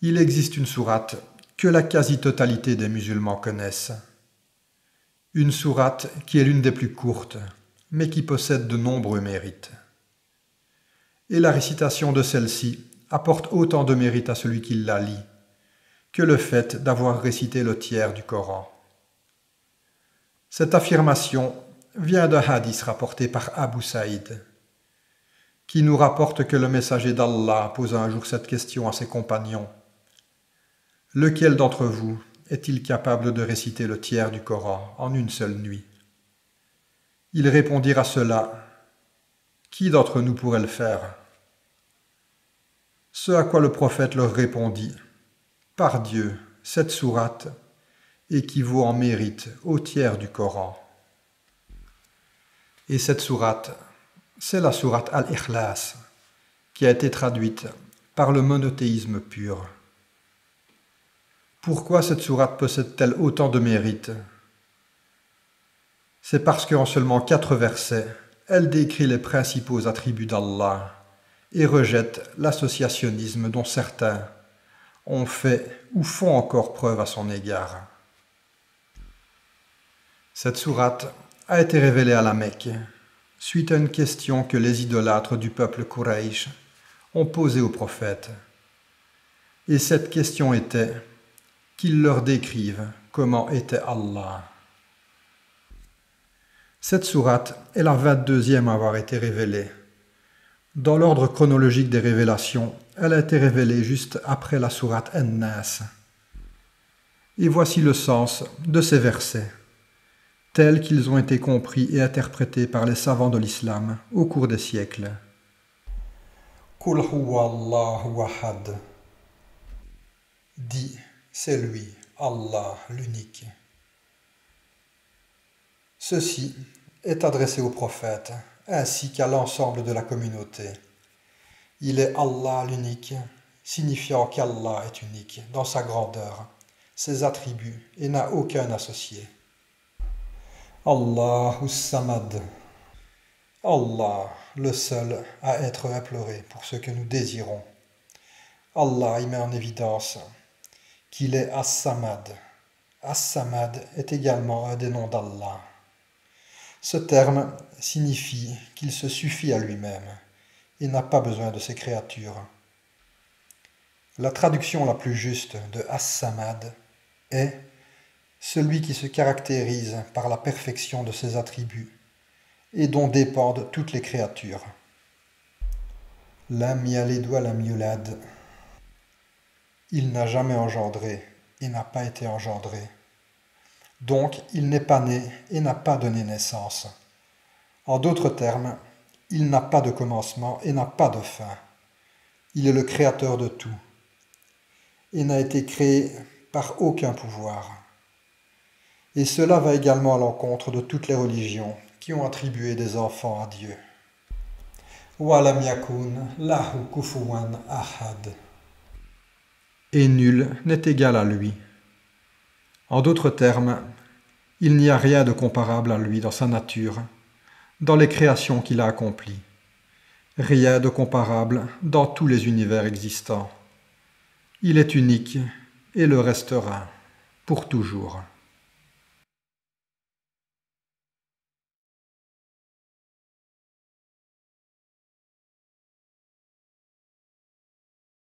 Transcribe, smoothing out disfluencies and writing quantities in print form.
Il existe une sourate que la quasi-totalité des musulmans connaissent. Une sourate qui est l'une des plus courtes, mais qui possède de nombreux mérites. Et la récitation de celle-ci apporte autant de mérite à celui qui la lit que le fait d'avoir récité le tiers du Coran. Cette affirmation vient d'un hadith rapporté par Abu Saïd, qui nous rapporte que le messager d'Allah posa un jour cette question à ses compagnons. « Lequel d'entre vous est-il capable de réciter le tiers du Coran en une seule nuit ?» Ils répondirent à cela. « Qui d'entre nous pourrait le faire ?» Ce à quoi le prophète leur répondit. « Par Dieu, cette sourate équivaut en mérite au tiers du Coran. » Et cette sourate, c'est la sourate Al-Ikhlas, qui a été traduite par le monothéisme pur. Pourquoi cette sourate possède-t-elle autant de mérite? C'est parce qu'en seulement 4 versets, elle décrit les principaux attributs d'Allah et rejette l'associationnisme dont certains ont fait ou font encore preuve à son égard. Cette sourate a été révélée à la Mecque, suite à une question que les idolâtres du peuple Quraysh ont posée au prophète. Et cette question était qu'il leur décrive comment était Allah. Cette sourate est la 22e à avoir été révélée. Dans l'ordre chronologique des révélations, elle a été révélée juste après la sourate An-Nas. Et voici le sens de ces versets, tels qu'ils ont été compris et interprétés par les savants de l'islam au cours des siècles. Qul huwa Allahu ahad. Dis, c'est lui, Allah, l'unique. Ceci est adressé au prophète, ainsi qu'à l'ensemble de la communauté. Il est Allah l'unique, signifiant qu'Allah est unique dans sa grandeur, ses attributs et n'a aucun associé. Allahu Samad. Allah, le seul à être imploré pour ce que nous désirons. Allah y met en évidence qu'il est As-Samad. As-Samad est également un des noms d'Allah. Ce terme signifie qu'il se suffit à lui-même et n'a pas besoin de ses créatures. La traduction la plus juste de As-Samad est celui qui se caractérise par la perfection de ses attributs et dont dépendent toutes les créatures. Lam yalid wa lam yulad. Il n'a jamais engendré et n'a pas été engendré. Donc, il n'est pas né et n'a pas donné naissance. En d'autres termes, il n'a pas de commencement et n'a pas de fin. Il est le créateur de tout et n'a été créé par aucun pouvoir. Et cela va également à l'encontre de toutes les religions qui ont attribué des enfants à Dieu. Walam yakun lahu kufuwan ahad. Et nul n'est égal à lui. En d'autres termes, il n'y a rien de comparable à lui dans sa nature, dans les créations qu'il a accomplies. Rien de comparable dans tous les univers existants. Il est unique et le restera pour toujours.